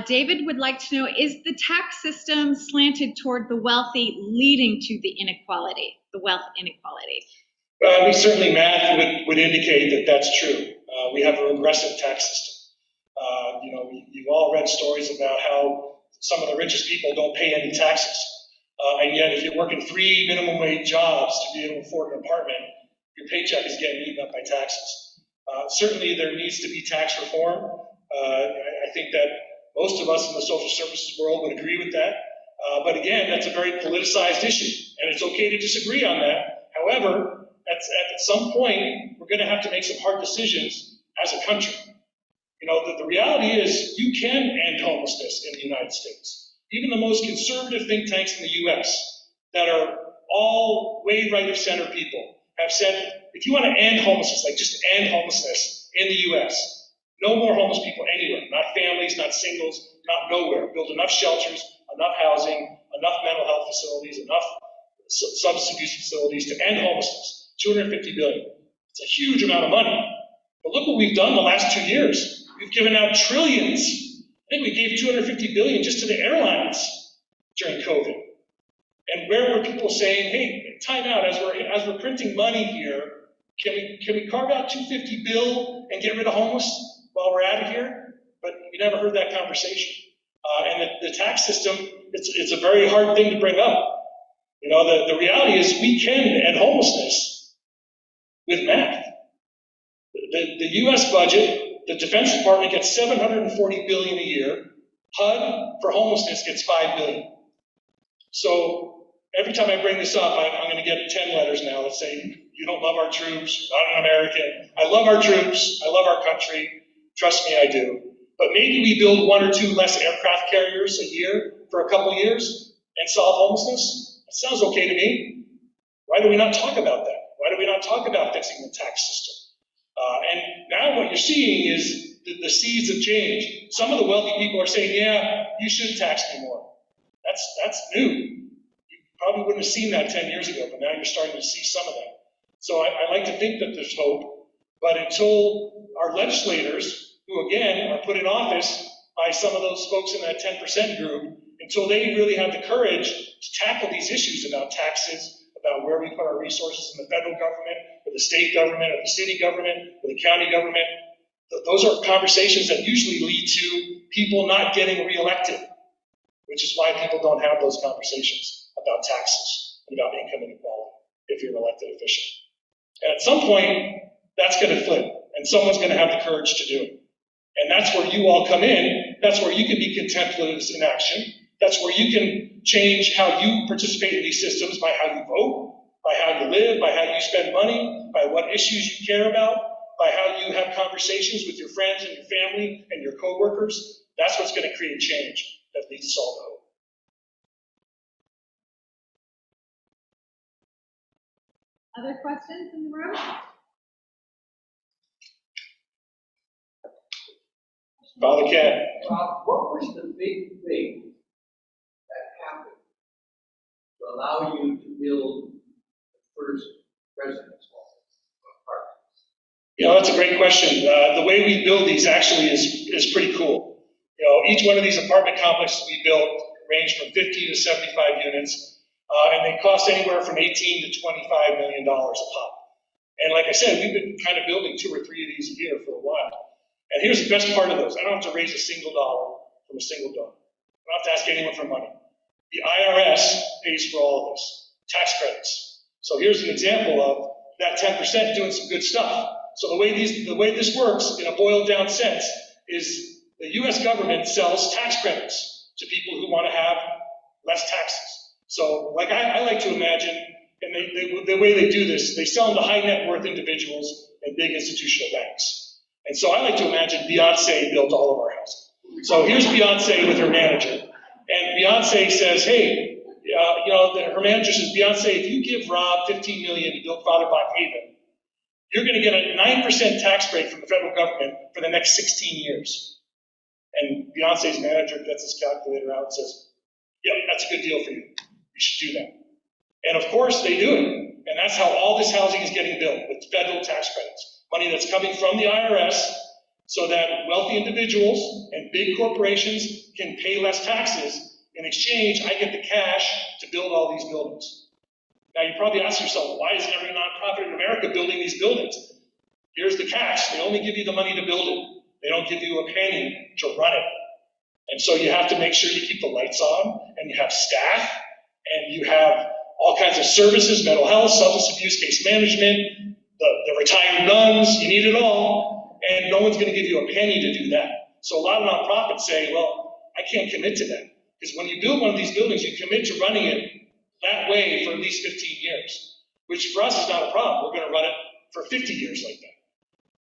David would like to know, is the tax system slanted toward the wealthy, leading to the inequality, the wealth inequality? At least certainly math would indicate that that's true. We have a regressive tax system. You've all read stories about how some of the richest people don't pay any taxes. And yet if you're working 3 minimum wage jobs to be able to afford an apartment, your paycheck is getting eaten up by taxes. Certainly there needs to be tax reform. I think that most of us in the social services world would agree with that. But again, that's a very politicized issue, and it's okay to disagree on that. However, at some point, we're going to have to make some hard decisions as a country. The reality is you can end homelessness in the United States. Even the most conservative think tanks in the U.S. that are all way right of center people have said, if you want to end homelessness, like just end homelessness in the U.S., no more homeless people anywhere, not families, not singles, not nowhere. Build enough shelters, enough housing, enough mental health facilities, enough substance abuse facilities to end homelessness. $250 billion. It's a huge amount of money. But look what we've done the last 2 years. We've given out trillions. I think we gave $250 billion just to the airlines during COVID. And where were people saying, hey, time out, as we're printing money here, can we carve out $250 billion and get rid of homeless while we're at it here? But you never heard that conversation. And the tax system, it's a very hard thing to bring up. The reality is we can end homelessness with math. The U.S. budget, the Defense Department gets $740 billion a year. HUD for homelessness gets $5 billion. So every time I bring this up, I'm going to get 10 letters now that say, you don't love our troops, you're not an American. I love our troops, I love our country. Trust me, I do. But maybe we build 1 or 2 less aircraft carriers a year for a couple years and solve homelessness. That sounds okay to me. Why do we not talk about that? Why do we not talk about fixing the tax system? And now what you're seeing is the seeds of change. Some of the wealthy people are saying, yeah, you should tax me more. That's new. You probably wouldn't have seen that 10 years ago, but now you're starting to see some of that. So I like to think that there's hope, but until our legislators, who again are put in office by some of those folks in that 10% group, until they really have the courage to tackle these issues about taxes, about where we put our resources in the federal government, or the state government, or the city government, or the county government, those are conversations that usually lead to people not getting reelected, which is why people don't have those conversations about taxes and about income inequality if you're an elected official. And at some point, that's going to flip, and someone's going to have the courage to do it. And that's where you all come in. That's where you can be contemplatives in action. That's where you can change how you participate in these systems by how you vote, by how you live, by how you spend money, by what issues you care about, by how you have conversations with your friends and your family and your coworkers, that's what's going to create change that leads us all to hope. Other questions in the room? Father Cat. Rob, what was the big thing that happened to allow you to build the first residence hall apartments? You know, that's a great question. The way we build these actually is pretty cool. You know, each one of these apartment complexes we built range from 50 to 75 units, and they cost anywhere from $18 to $25 million a pop. And like I said, we've been kind of building 2 or 3 of these a year for a while. And here's the best part of those. I don't have to raise a single dollar from a single donor. I don't have to ask anyone for money. The IRS pays for all of this, tax credits. So here's an example of that 10% doing some good stuff. So the way this works in a boiled down sense is the US government sells tax credits to people who want to have less taxes. So like I like to imagine, and the way they do this, they sell them to high net worth individuals and big institutional banks. And so I like to imagine Beyonce built all of our housing. So here's Beyonce with her manager. And Beyonce says, hey, her manager says, Beyonce, if you give Rob $15 million to build Father Black Haven, you're going to get a 9% tax break from the federal government for the next 16 years. And Beyonce's manager gets his calculator out and says, yep, that's a good deal for you. You should do that. And of course they do it. And that's how all this housing is getting built, with federal tax credits. Money that's coming from the IRS so that wealthy individuals and big corporations can pay less taxes. In exchange, I get the cash to build all these buildings. Now you probably ask yourself, why isn't every nonprofit in America building these buildings? Here's the catch. They only give you the money to build it. They don't give you a penny to run it. And so you have to make sure you keep the lights on, and you have staff, and you have all kinds of services, mental health, substance abuse, case management, the retired nuns, you need it all, and no one's going to give you a penny to do that. So a lot of nonprofits say, well, I can't commit to that. Because when you build one of these buildings, you commit to running it that way for at least 15 years, which for us is not a problem. We're going to run it for 50 years like that,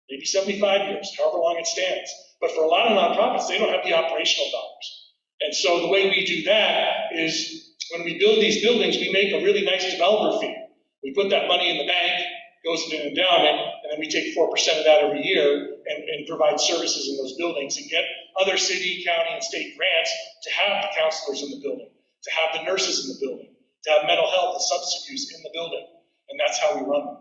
maybe 75 years, however long it stands. But for a lot of nonprofits, they don't have the operational dollars. And so the way we do that is when we build these buildings, we make a really nice developer fee. We put that money in the bank, goes in an endowment, and then we take 4% of that every year and provide services in those buildings and get other city, county, and state grants to have the counselors in the building, to have the nurses in the building, to have mental health and substance abuse in the building. And that's how we run them.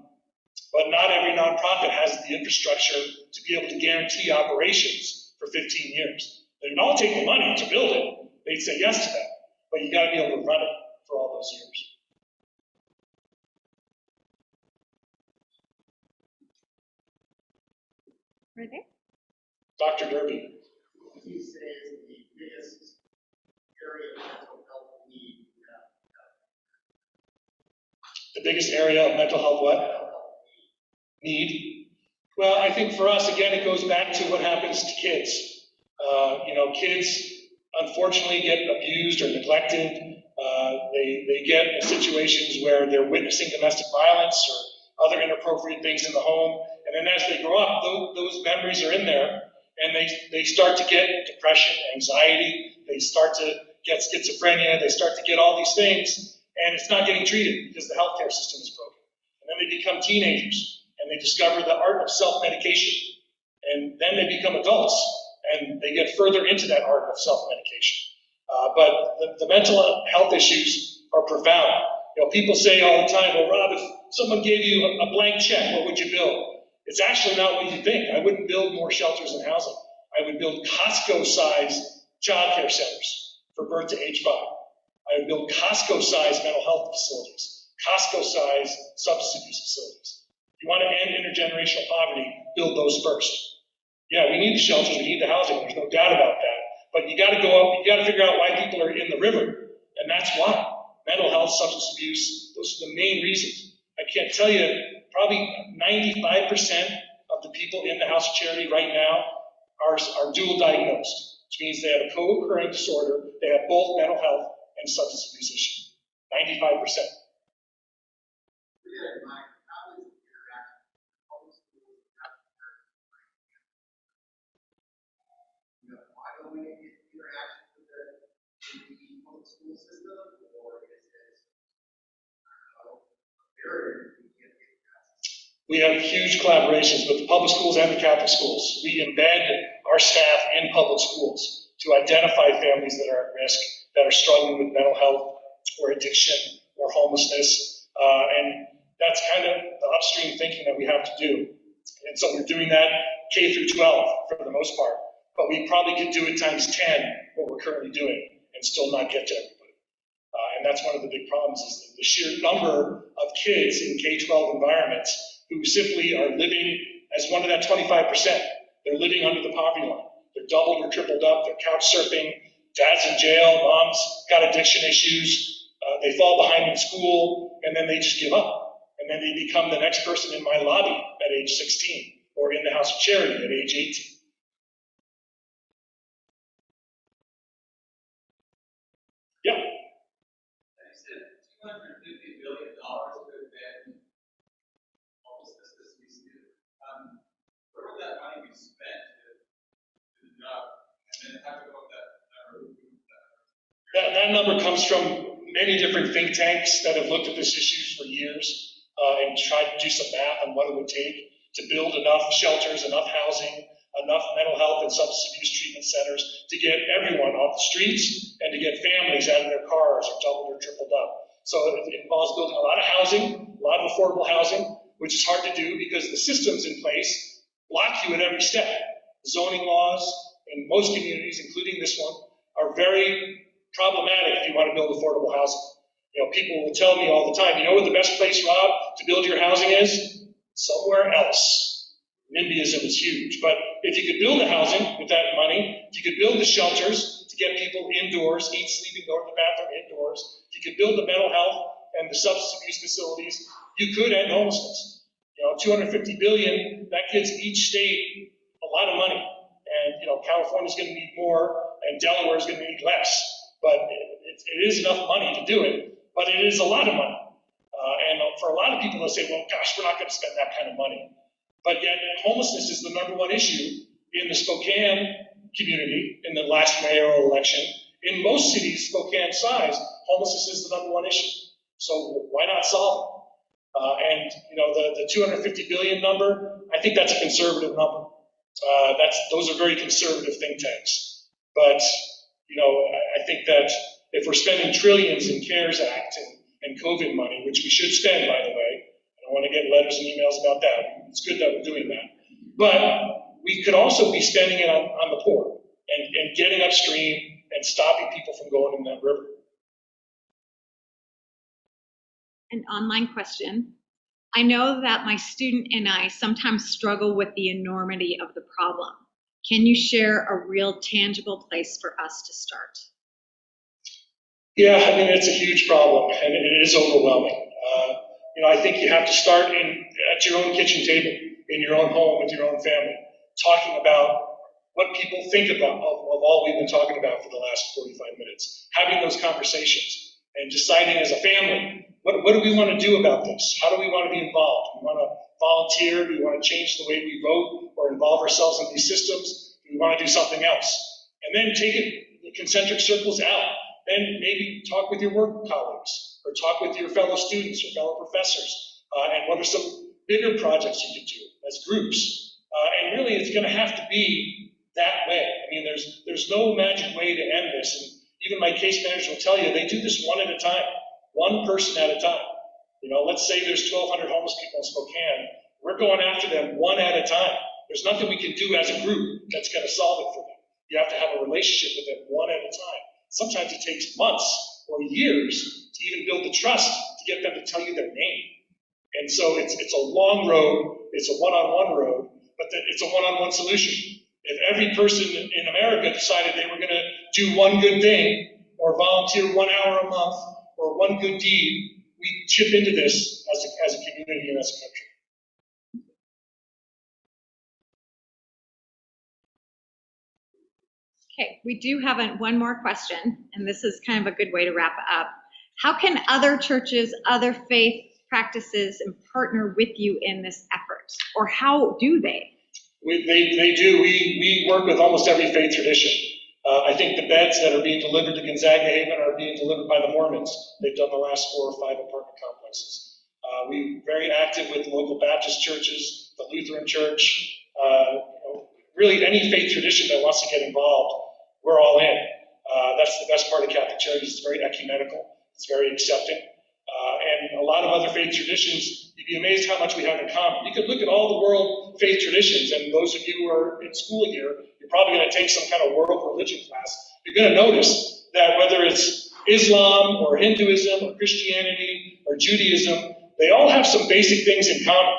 But not every nonprofit has the infrastructure to be able to guarantee operations for 15 years. They'd all take the money to build it. They'd say yes to that. But you got to be able to run it for all those years. Right there. Dr. Derby. He says the biggest area of mental health need. The biggest area of mental health what? Need. Well, I think for us, again, it goes back to what happens to kids. Kids unfortunately get abused or neglected. They get in situations where they're witnessing domestic violence or other inappropriate things in the home. And then as they grow up, those memories are in there, and they start to get depression, anxiety, they start to get schizophrenia, they start to get all these things, and it's not getting treated because the healthcare system is broken. And then they become teenagers, and they discover the art of self-medication. And then they become adults, and they get further into that art of self-medication. But the mental health issues are profound. People say all the time, well, Rob, if someone gave you a blank check, what would you build? It's actually not what you think. I wouldn't build more shelters and housing. I would build Costco-sized childcare centers for birth to age 5. I would build Costco-sized mental health facilities, Costco-sized substance abuse facilities. If you want to end intergenerational poverty, build those first. Yeah, we need the shelters, we need the housing, there's no doubt about that. But you got to go up, you got to figure out why people are in the river, and that's why. Mental health, substance abuse, those are the main reasons. I can't tell you, probably 95% of the people in the House of Charity right now are dual diagnosed, which means they have a co-occurring disorder, they have both mental health and substance abuse issues. 95%. barrier to get that? We have huge collaborations with the public schools and the Catholic schools. We embed our staff in public schools to identify families that are at risk, that are struggling with mental health or addiction or homelessness. And that's kind of the upstream thinking that we have to do. And so we're doing that K through 12 for the most part. But we probably could do it times 10 what we're currently doing and still not get to everybody. And that's one of the big problems is the sheer number of kids in K-12 environments who simply are living as one of that 25%. They're living under the poverty line. They're doubled or tripled up. They're couch surfing. Dad's in jail. Mom's got addiction issues. They fall behind in school, and then they just give up. And then they become the next person in my lobby at age 16 or in the House of Charity at age 18. Yeah. You said $250 billion could have been homelessness as we see it. Where would that money be spent if enough? And then how to go with that number? That number comes from many different think tanks that have looked at this issue for years and tried to do some math on what it would take to build enough shelters, enough housing, enough mental health and substance abuse treatment centers to get everyone off the streets and to get families out of their cars or doubled or tripled up. So it involves building a lot of housing, a lot of affordable housing, which is hard to do because the systems in place block you at every step. Zoning laws in most communities, including this one, are very problematic if you want to build affordable housing. You know, people will tell me all the time, you know what the best place, Rob, to build your housing is? Somewhere else. NIMBYism is huge. But if you could build the housing with that money, if you could build the shelters to get people indoors, eat, sleep, and go to the bathroom indoors, if you could build the mental health and the substance abuse facilities, you could end homelessness. You know, $250 billion, that gives each state a lot of money. And, you know, California's going to need more, and Delaware's going to need less. But it is enough money to do it, but it is a lot of money. And for a lot of people, they'll say, well, gosh, we're not going to spend that kind of money. But yet, homelessness is the #1 issue in the Spokane community in the last mayoral election. In most cities, Spokane size, homelessness is the #1 issue. So why not solve it? And you know, the 250 billion number, I think that's a conservative number. Those are very conservative think tanks. But you know, I think that if we're spending trillions in CARES Act and COVID money, which we should spend, by the way, I don't want to get letters and emails about that. It's good that we're doing that. But we could also be spending it on the poor and getting upstream and stopping people from going in that river. An online question. I know that my student and I sometimes struggle with the enormity of the problem. Can you share a real tangible place for us to start? Yeah, I mean, it's a huge problem and it is overwhelming. You know, I think you have to start at your own kitchen table, in your own home, with your own family, talking about what people think of all we've been talking about for the last 45 minutes, having those conversations and deciding as a family, what do we want to do about this? How do we want to be involved? Do we want to volunteer? Do we want to change the way we vote or involve ourselves in these systems? Do we want to do something else? And then take it in concentric circles out. Then maybe talk with your work colleagues or talk with your fellow students or fellow professors. And what are some bigger projects you could do as groups? And really, it's going to have to be that way. I mean, there's no magic way to end this. And even my case managers will tell you, they do this one at a time, one person at a time. You know, let's say there's 1,200 homeless people in Spokane. We're going after them one at a time. There's nothing we can do as a group that's going to solve it for them. You have to have a relationship with them one at a time. Sometimes it takes months or years to even build the trust to get them to tell you their name. And so it's a long road, it's a one-on-one road, but it's a one-on-one solution. If every person in America decided they were going to do one good thing or volunteer 1 hour a month or one good deed, we chip into this as a community and as a country. Okay, we do have one more question, and this is kind of a good way to wrap it up. How can other churches, other faith practices, and partner with you in this effort? Or how do they? They do. We work with almost every faith tradition. I think the beds that are being delivered to Gonzaga Haven are being delivered by the Mormons. They've done the last 4 or 5 apartment complexes. We're very active with local Baptist churches, the Lutheran Church, really any faith tradition that wants to get involved, we're all in. That's the best part of Catholic Charities. It's very ecumenical. It's very accepting. And a lot of other faith traditions, you'd be amazed how much we have in common. You could look at all the world faith traditions, and those of you who are in school here, you're probably going to take some kind of world religion class. You're going to notice that whether it's Islam or Hinduism or Christianity or Judaism, they all have some basic things in common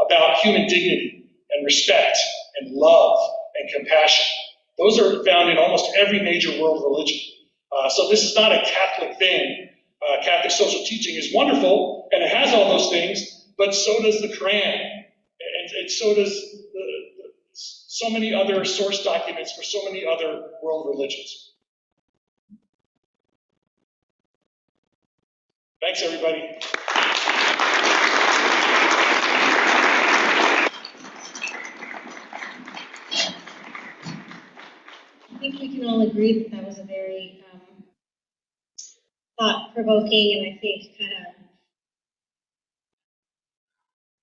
about human dignity and respect and love and compassion. Those are found in almost every major world religion. So this is not a Catholic thing. Catholic social teaching is wonderful, and it has all those things, but so does the Quran, and so does so many other source documents for so many other world religions. Thanks, everybody. I think we can all agree that that was a very thought-provoking, and I think kind of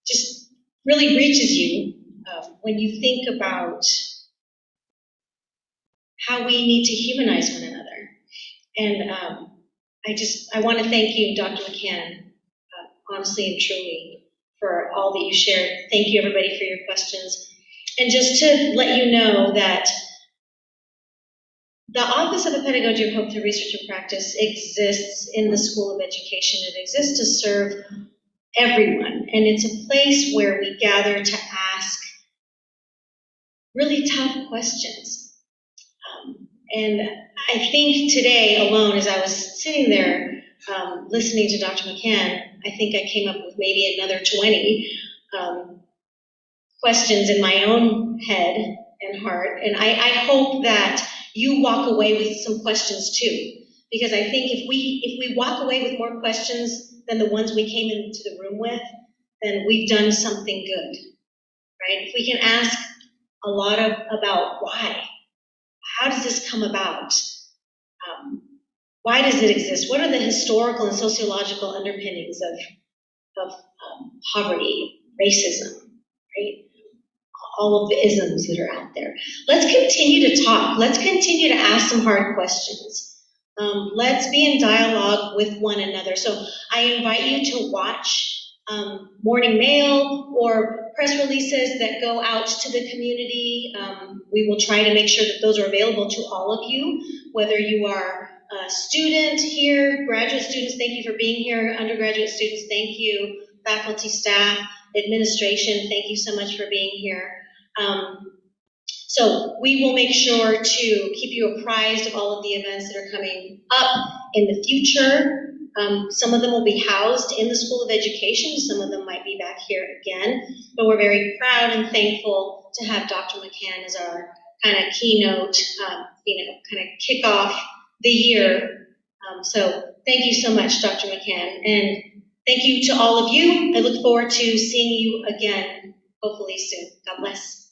just really reaches you when you think about how we need to humanize one another. And I want to thank you, Dr. McCann, honestly and truly, for all that you shared. Thank you, everybody, for your questions. And just to let you know that the Office of the Pedagogy of Hope through Research and Practice exists in the School of Education. It exists to serve everyone, and it's a place where we gather to ask really tough questions. And I think today alone, as I was sitting there listening to Dr. McCann, I think I came up with maybe another 20 questions in my own head and heart. And I hope that you walk away with some questions too, because I think if we walk away with more questions than the ones we came into the room with, then we've done something good, right? If we can ask a lot about why, how does this come about? Why does it exist? What are the historical and sociological underpinnings of poverty, racism, right? All of the isms that are out there. Let's continue to talk. Let's continue to ask some hard questions. Let's be in dialogue with one another. So I invite you to watch Morning Mail or press releases that go out to the community. We will try to make sure that those are available to all of you, whether you are a student here, graduate students, thank you for being here, undergraduate students, thank you, faculty, staff, administration, thank you so much for being here. So we will make sure to keep you apprised of all of the events that are coming up in the future. Some of them will be housed in the School of Education. Some of them might be back here again. But we're very proud and thankful to have Dr. McCann as our kind of keynote, kind of kick off the year. So thank you so much, Dr. McCann. And thank you to all of you. I look forward to seeing you again, hopefully soon. God bless.